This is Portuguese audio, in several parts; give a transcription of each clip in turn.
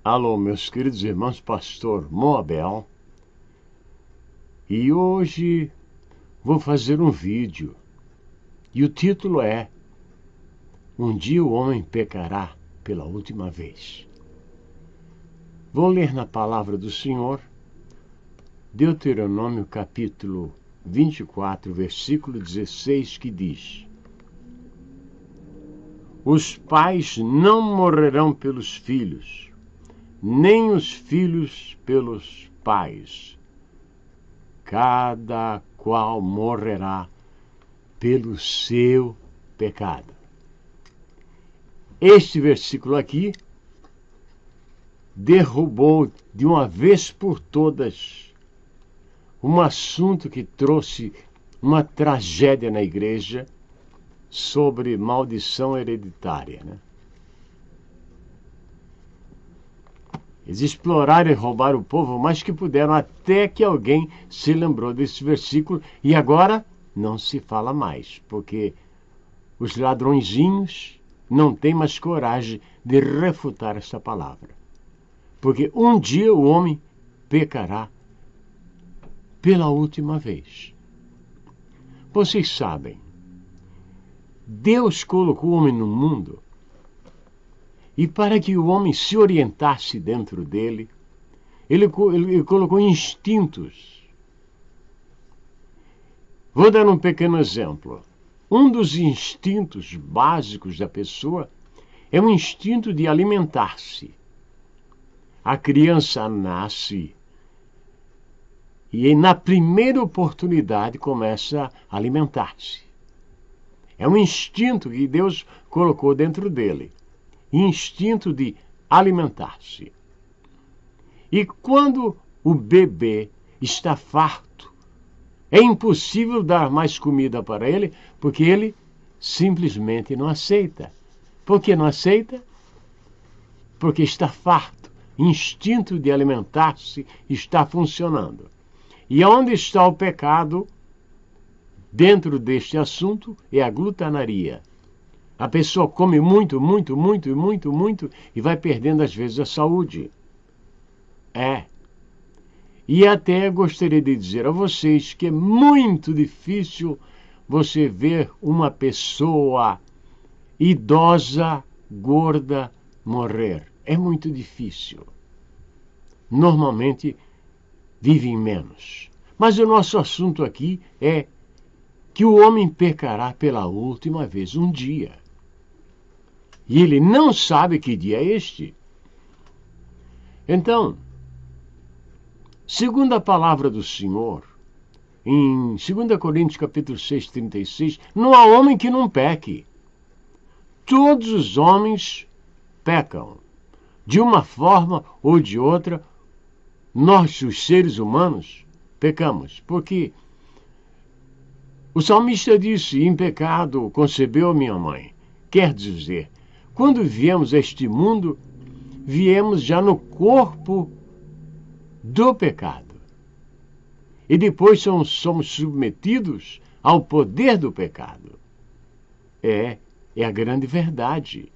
Alô, meus queridos irmãos, pastor Moabel. E hoje vou fazer um vídeo. E o título é Um dia o homem pecará pela última vez. Vou ler na palavra do Senhor, Deuteronômio capítulo 24, versículo 16, que diz: Os pais não morrerão pelos filhos, nem os filhos pelos pais. Cada qual morrerá pelo seu pecado. Este versículo aqui derrubou de uma vez por todas um assunto que trouxe uma tragédia na igreja sobre maldição hereditária, né? Eles exploraram e roubaram o povo o mais que puderam, até que alguém se lembrou desse versículo, e agora não se fala mais, porque os ladrõezinhos não têm mais coragem de refutar essa palavra. Porque um dia o homem pecará pela última vez. Vocês sabem, Deus colocou o homem no mundo, e para que o homem se orientasse dentro dele, ele colocou instintos. Vou dar um pequeno exemplo. Um dos instintos básicos da pessoa é o instinto de alimentar-se. A criança nasce e na primeira oportunidade começa a alimentar-se. É um instinto que Deus colocou dentro dele. Instinto de alimentar-se. E quando o bebê está farto, é impossível dar mais comida para ele, porque ele simplesmente não aceita. Por que não aceita? Porque está farto. Instinto de alimentar-se está funcionando. E onde está o pecado dentro deste assunto é a glutanaria. A pessoa come muito e vai perdendo às vezes a saúde. E até gostaria de dizer a vocês que é muito difícil você ver uma pessoa idosa, gorda, morrer. É muito difícil. Normalmente vivem menos. Mas o nosso assunto aqui é que o homem pecará pela última vez um dia. E ele não sabe que dia é este. Então, segundo a palavra do Senhor, em 2 Coríntios capítulo 6, 36, não há homem que não peque. Todos os homens pecam. De uma forma ou de outra, nós, os seres humanos, pecamos. Porque o salmista disse, em pecado concebeu minha mãe. Quer dizer, quando viemos a este mundo, viemos já no corpo do pecado. E depois somos submetidos ao poder do pecado. É a grande verdade.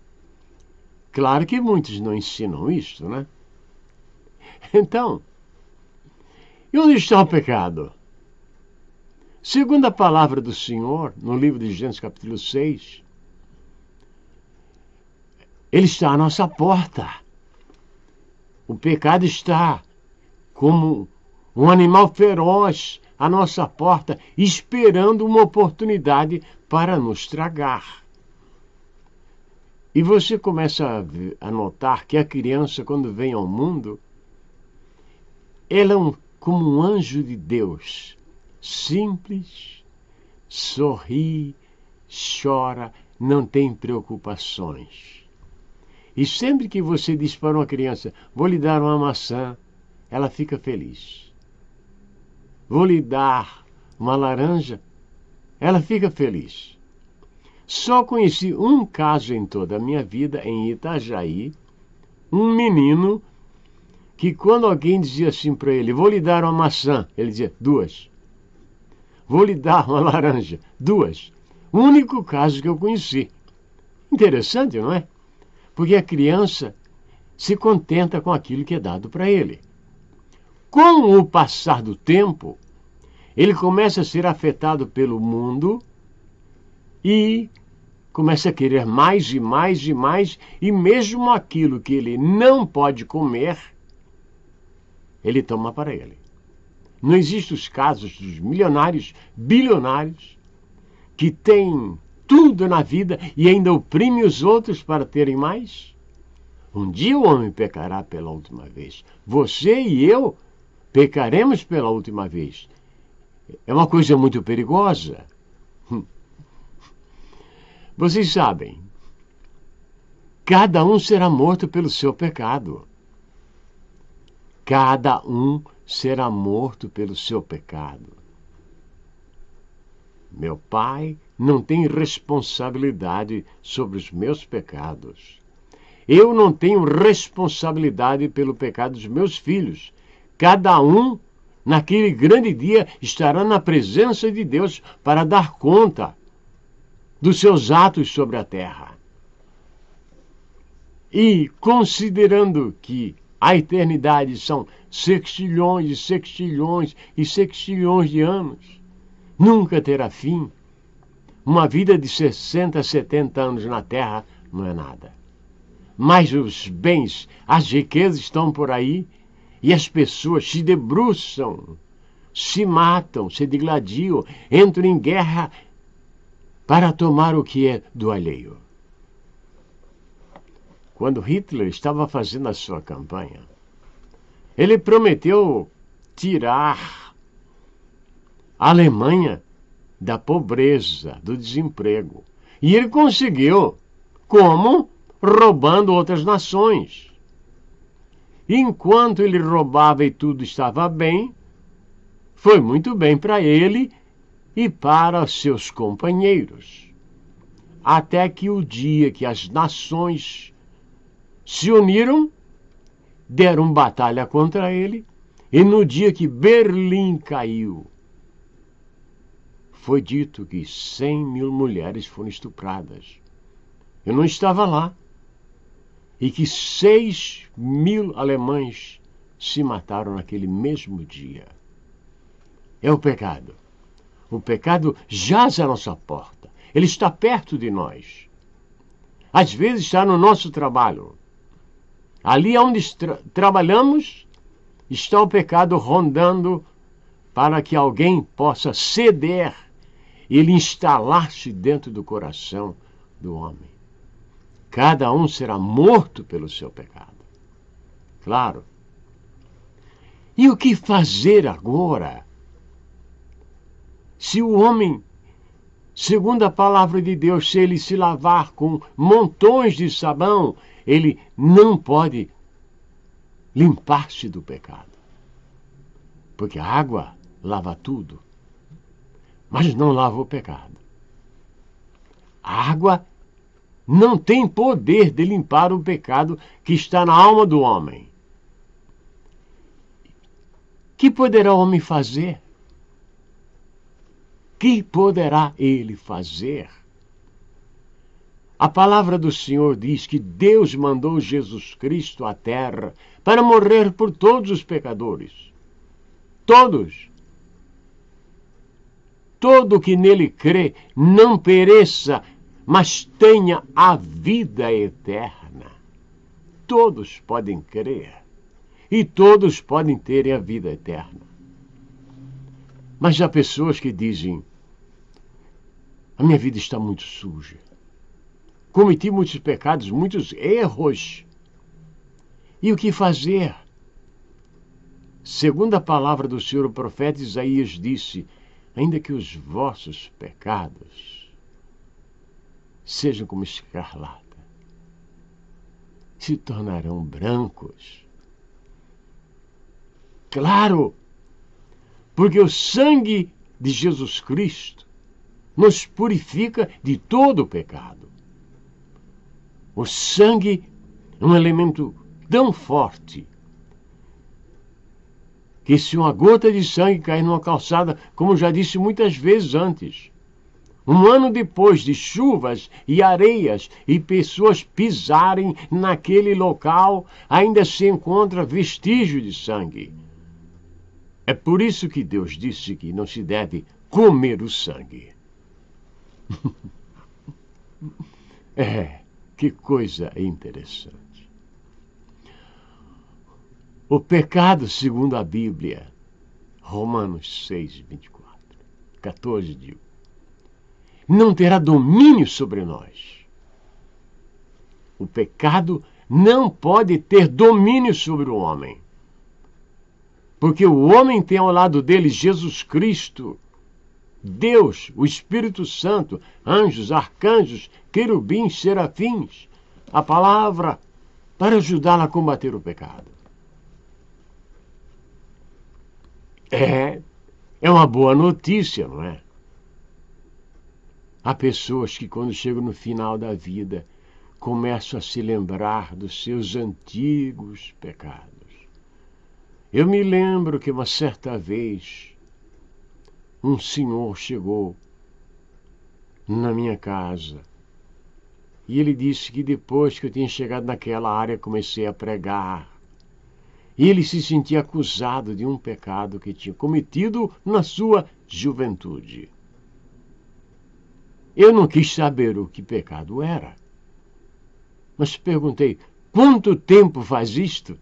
Claro que muitos não ensinam isto, né? Então, e onde está o pecado? Segundo a palavra do Senhor, no livro de Gênesis capítulo 6, ele está à nossa porta. O pecado está como um animal feroz à nossa porta, esperando uma oportunidade para nos tragar. E você começa a notar que a criança, quando vem ao mundo, ela é como um anjo de Deus, simples, sorri, chora, não tem preocupações. E sempre que você diz para uma criança, vou lhe dar uma maçã, ela fica feliz. Vou lhe dar uma laranja, ela fica feliz. Só conheci um caso em toda a minha vida, em Itajaí, um menino que quando alguém dizia assim para ele, vou lhe dar uma maçã, ele dizia, 2. Vou lhe dar uma laranja, 2. O único caso que eu conheci. Interessante, não é? Porque a criança se contenta com aquilo que é dado para ele. Com o passar do tempo, ele começa a ser afetado pelo mundo e começa a querer mais e mais e mais, e mesmo aquilo que ele não pode comer, ele toma para ele. Não existem os casos dos milionários, bilionários, que têm tudo na vida e ainda oprimem os outros para terem mais? Um dia o homem pecará pela última vez. Você e eu pecaremos pela última vez. É uma coisa muito perigosa. Vocês sabem, cada um será morto pelo seu pecado. Cada um será morto pelo seu pecado. Meu pai não tem responsabilidade sobre os meus pecados. Eu não tenho responsabilidade pelo pecado dos meus filhos. Cada um, naquele grande dia, estará na presença de Deus para dar conta dos seus atos sobre a terra. E, considerando que a eternidade são sextilhões e sextilhões e sextilhões de anos, nunca terá fim. Uma vida de 60, 70 anos na terra não é nada. Mas os bens, as riquezas estão por aí e as pessoas se debruçam, se matam, se digladiam, entram em guerra para tomar o que é do alheio. Quando Hitler estava fazendo a sua campanha, ele prometeu tirar a Alemanha da pobreza, do desemprego. E ele conseguiu. Como? Roubando outras nações. Enquanto ele roubava e tudo estava bem, foi muito bem para ele e para seus companheiros. Até que o dia que as nações se uniram, deram batalha contra ele, e no dia que Berlim caiu, foi dito que 100.000 mulheres foram estupradas. Eu não estava lá. E que 6.000 alemães se mataram naquele mesmo dia. É o pecado. O pecado jaz à nossa porta. Ele está perto de nós. Às vezes está no nosso trabalho. Ali onde trabalhamos, está o pecado rondando para que alguém possa ceder e ele instalar-se dentro do coração do homem. Cada um será morto pelo seu pecado. Claro. E o que fazer agora? Se o homem, segundo a palavra de Deus, se ele se lavar com montões de sabão, ele não pode limpar-se do pecado. Porque a água lava tudo, mas não lava o pecado. A água não tem poder de limpar o pecado que está na alma do homem. Que poderá o homem fazer? Que poderá ele fazer? A palavra do Senhor diz que Deus mandou Jesus Cristo à terra para morrer por todos os pecadores. Todos. Todo que nele crê não pereça, mas tenha a vida eterna. Todos podem crer e todos podem ter a vida eterna. Mas há pessoas que dizem: a minha vida está muito suja. Cometi muitos pecados, muitos erros. E o que fazer? Segundo a palavra do Senhor, o profeta Isaías disse: ainda que os vossos pecados sejam como escarlata, se tornarão brancos. Claro, porque o sangue de Jesus Cristo nos purifica de todo o pecado. O sangue é um elemento tão forte que se uma gota de sangue cair numa calçada, como já disse muitas vezes antes, Um ano depois de chuvas e areias e pessoas pisarem naquele local, ainda se encontra vestígio de sangue. É por isso que Deus disse que não se deve comer o sangue. Que coisa interessante. O pecado, segundo a Bíblia, Romanos 6, 24, 14 diz: não terá domínio sobre nós. O pecado não pode ter domínio sobre o homem. Porque o homem tem ao lado dele Jesus Cristo, Deus, o Espírito Santo, anjos, arcanjos, querubins, serafins, a palavra para ajudá-lo a combater o pecado. É uma boa notícia, não é? Há pessoas que, quando chegam no final da vida, começam a se lembrar dos seus antigos pecados. Eu me lembro que uma certa vez um senhor chegou na minha casa e ele disse que depois que eu tinha chegado naquela área comecei a pregar. E ele se sentia acusado de um pecado que tinha cometido na sua juventude. Eu não quis saber o que pecado era, mas perguntei: quanto tempo faz isto?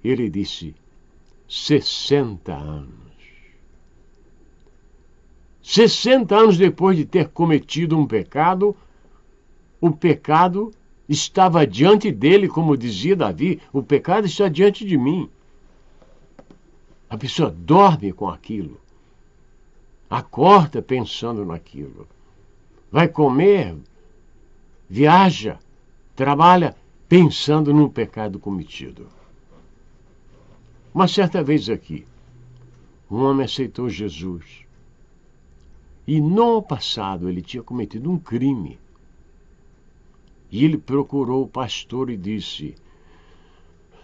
Ele disse: 60 anos. 60 anos depois de ter cometido um pecado, o pecado estava diante dele, como dizia Davi: o pecado está diante de mim. A pessoa dorme com aquilo, acorda pensando naquilo, vai comer, viaja, trabalha pensando no pecado cometido. Uma certa vez aqui, um homem aceitou Jesus e no passado ele tinha cometido um crime. E ele procurou o pastor e disse: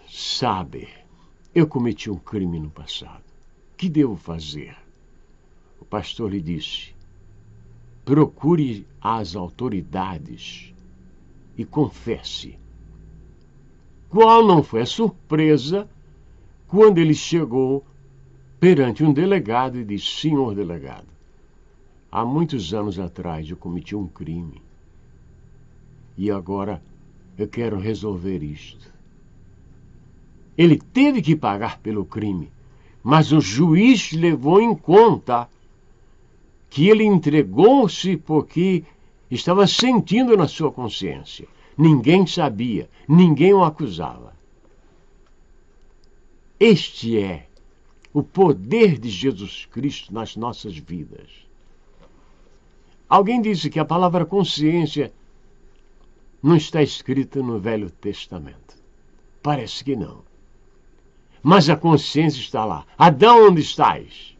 sabe, eu cometi um crime no passado. O que devo fazer? O pastor lhe disse: procure as autoridades e confesse. Qual não foi a surpresa quando ele chegou perante um delegado e disse: senhor delegado, há muitos anos atrás eu cometi um crime. E agora eu quero resolver isto. Ele teve que pagar pelo crime, mas o juiz levou em conta que ele entregou-se porque estava sentindo na sua consciência. Ninguém sabia, ninguém o acusava. Este é o poder de Jesus Cristo nas nossas vidas. Alguém disse que a palavra consciência não está escrita no Velho Testamento. Parece que não. Mas a consciência está lá. Adão, onde estás?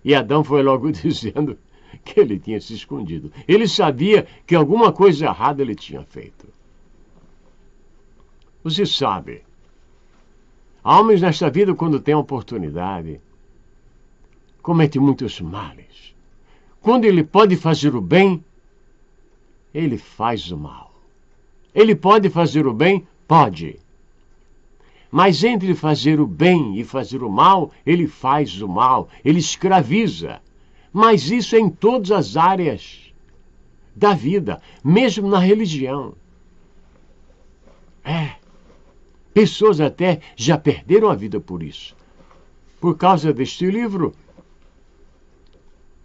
E Adão foi logo dizendo que ele tinha se escondido. Ele sabia que alguma coisa errada ele tinha feito. Você sabe, há homens nesta vida, quando tem oportunidade, comete muitos males. Quando ele pode fazer o bem, ele faz o mal. Ele pode fazer o bem? Pode. Mas entre fazer o bem e fazer o mal, ele faz o mal, ele escraviza. Mas isso é em todas as áreas da vida, mesmo na religião. Pessoas até já perderam a vida por isso. Por causa deste livro,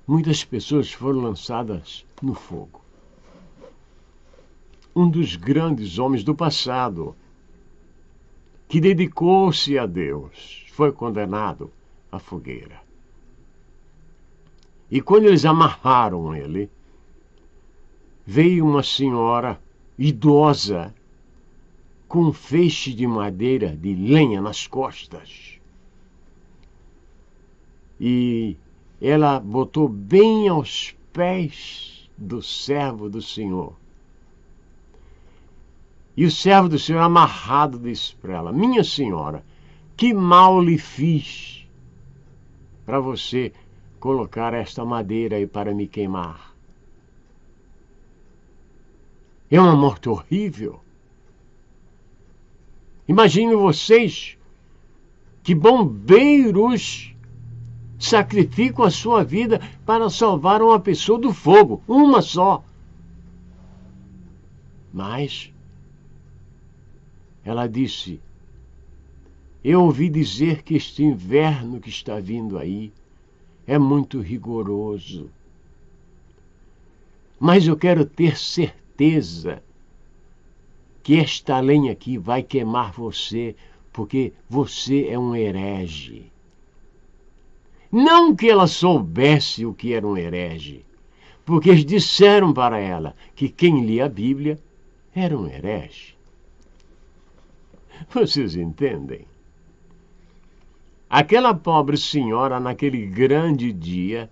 muitas pessoas foram lançadas no fogo. Um dos grandes homens do passado, que dedicou-se a Deus, foi condenado à fogueira. E quando eles amarraram ele, veio uma senhora idosa com um feixe de madeira, de lenha nas costas. E ela botou bem aos pés do servo do Senhor. E o servo do Senhor, amarrado, disse para ela: minha senhora, que mal lhe fiz para você colocar esta madeira aí para me queimar. É uma morte horrível. Imagine vocês que bombeiros sacrificam a sua vida para salvar uma pessoa do fogo, uma só. Mas ela disse: eu ouvi dizer que este inverno que está vindo aí é muito rigoroso. Mas eu quero ter certeza que esta lenha aqui vai queimar você, porque você é um herege. Não que ela soubesse o que era um herege, porque eles disseram para ela que quem lia a Bíblia era um herege. Vocês entendem? Aquela pobre senhora, naquele grande dia,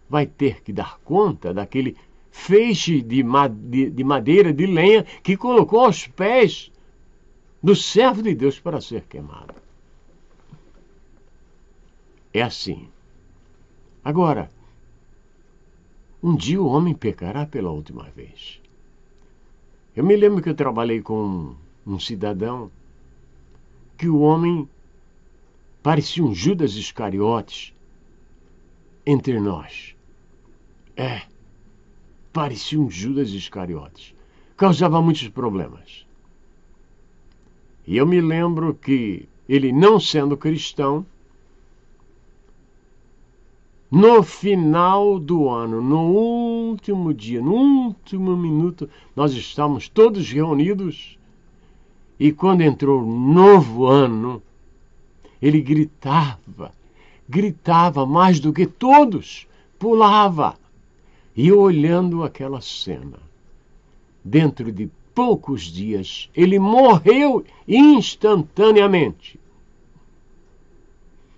vai ter que dar conta daquele feixe de madeira, de lenha, que colocou aos pés do servo de Deus para ser queimado. É assim. Agora, um dia o homem pecará pela última vez. Eu me lembro que eu trabalhei com um cidadão que o homem parecia um Judas Iscariotes entre nós. Parecia um Judas Iscariotes. Causava muitos problemas. E eu me lembro que ele, não sendo cristão, no final do ano, no último dia, no último minuto, nós estávamos todos reunidos. E quando entrou o novo ano, ele gritava mais do que todos, pulava. E olhando aquela cena, dentro de poucos dias, ele morreu instantaneamente.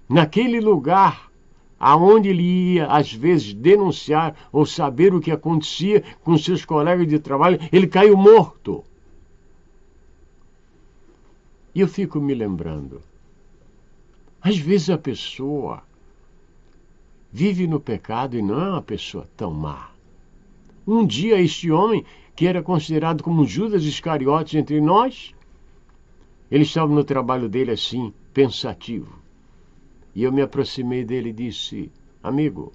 Naquele lugar aonde ele ia, às vezes, denunciar ou saber o que acontecia com seus colegas de trabalho, ele caiu morto. E eu fico me lembrando, às vezes a pessoa vive no pecado e não é uma pessoa tão má. Um dia este homem, que era considerado como Judas Iscariotes entre nós, ele estava no trabalho dele assim, pensativo. E eu me aproximei dele e disse: amigo,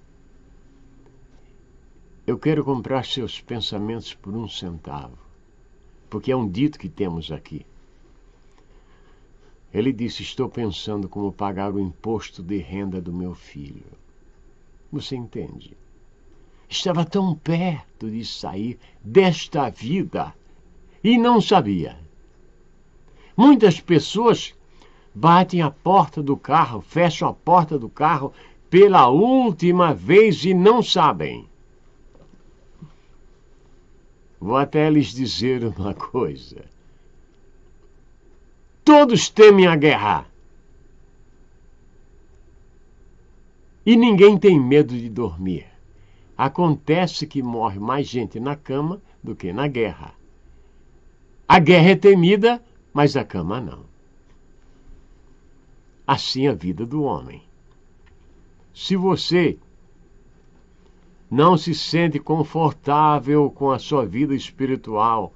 eu quero comprar seus pensamentos por 1 centavo, porque é um dito que temos aqui. Ele disse: estou pensando como pagar o imposto de renda do meu filho. Você entende? Estava tão perto de sair desta vida e não sabia. Muitas pessoas batem a porta do carro, fecham a porta do carro pela última vez e não sabem. Vou até lhes dizer uma coisa. Todos temem a guerra. E ninguém tem medo de dormir. Acontece que morre mais gente na cama do que na guerra. A guerra é temida, mas a cama não. Assim é a vida do homem. Se você não se sente confortável com a sua vida espiritual,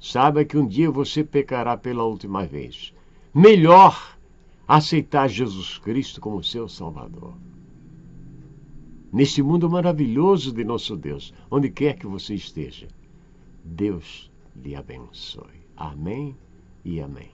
saiba que um dia você pecará pela última vez. Melhor aceitar Jesus Cristo como seu Salvador. Neste mundo maravilhoso de nosso Deus, onde quer que você esteja, Deus lhe abençoe. Amém e amém.